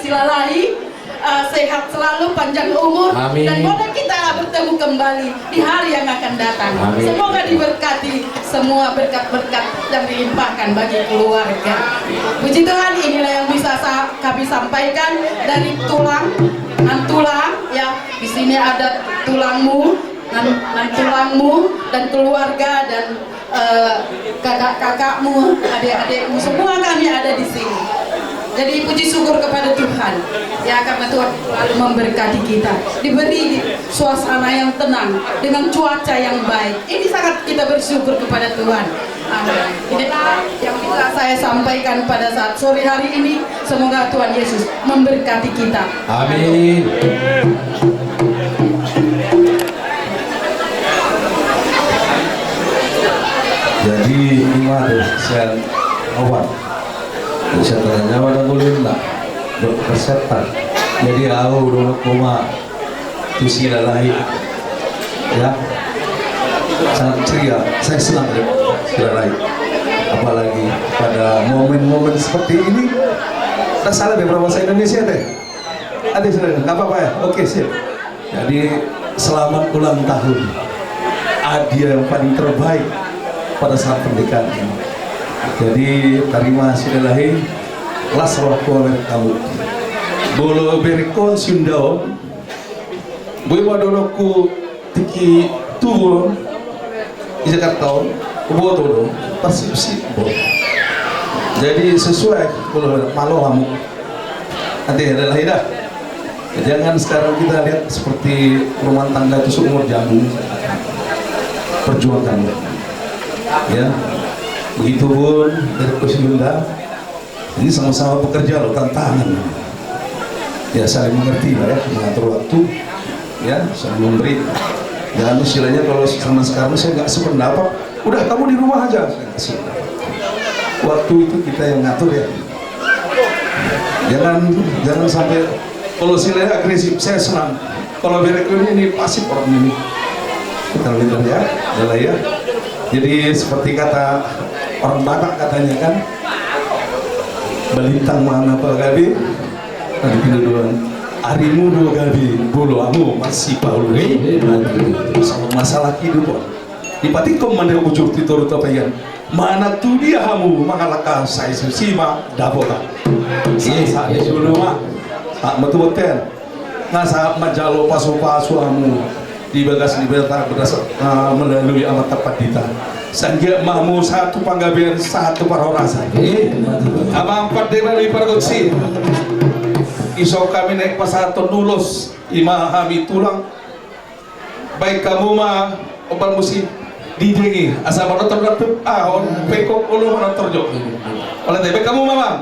silalahi, sehat selalu, panjang umur. Amin. Dan boleh kita bertemu kembali di hari yang akan datang. Amin. Semoga diberkati semua berkat-berkat yang dilimpahkan bagi keluarga. Puji Tuhan, inilah yang bisa kami sampaikan dari tulang ya. Di sini ada tulangmu, tulangmu dan keluarga dan kakak-kakakmu, adik-adikmu, semua kami ada di sini. Jadi puji syukur kepada Tuhan ya, karena Tuhan selalu memberkati kita, diberi suasana yang tenang dengan cuaca yang baik. Ini sangat kita bersyukur kepada Tuhan. Amin. Inilah yang bisa saya sampaikan pada saat sore hari ini. Semoga Tuhan Yesus memberkati kita. Amin. Jadi gimana saya awal saya tanya pada kulit lah berkesetan. Jadi aku dulu koma tu silalahi ya, sangat ceria. Saya senang deh silalahi, apalagi pada momen-momen seperti ini. Tak salah deh berbahasa Indonesia deh. Ada sudah nggak apa-apa ya? Oke siap. Jadi selamat ulang tahun, hadiah yang paling terbaik pada saat pernikahan ini. Jadi terima silalahi las waktu kamu bolo berikon sundao boy wadoloku tiki tuwo di Jakarta kubo todo persipsi bo. Jadi sesuai kalau malu kamu nanti adalah hidup. Jangan sekarang kita lihat seperti rumah tangga itu seumur jamu, perjuangan ya. Begitupun dari Kusunda, ini sama-sama bekerja loh, tantangan ya, saling mengerti lah ya, mengatur waktu ya, saling memberi. Jangan istilahnya kalau sama sekarang saya nggak sependapat, udah kamu di rumah aja, saya nggak sependapat. Waktu itu kita yang ngatur ya, jangan sampai kalau istilahnya agresif. Saya senang kalau berekonominya ini pasif orang ini, kita lihat ya, adalah ya. Jadi seperti kata orang Batak katanya kan, balintang mana pak gabi, nanti pinduan harimu dua gabi, bulu amu masih paului, sama masalah hidup. Di patikom mana ujung titur tapayan, mana tu dia hamu makalaka saya sima dapota. Saya dulu mah, betul betul, ngasa majalo pasu hamu di bagas di belakang berdasar melalui amat tepat dita. Sanggia mahmu satu panggabian satu parorasa. Abang empat dari produksi. Iso kami naik pasaton lulus imahami tulang. Baik kamu mah obat musik didengi asal menonton ahon pekok ulu menonton jo. Oleh baik kamu mah bang.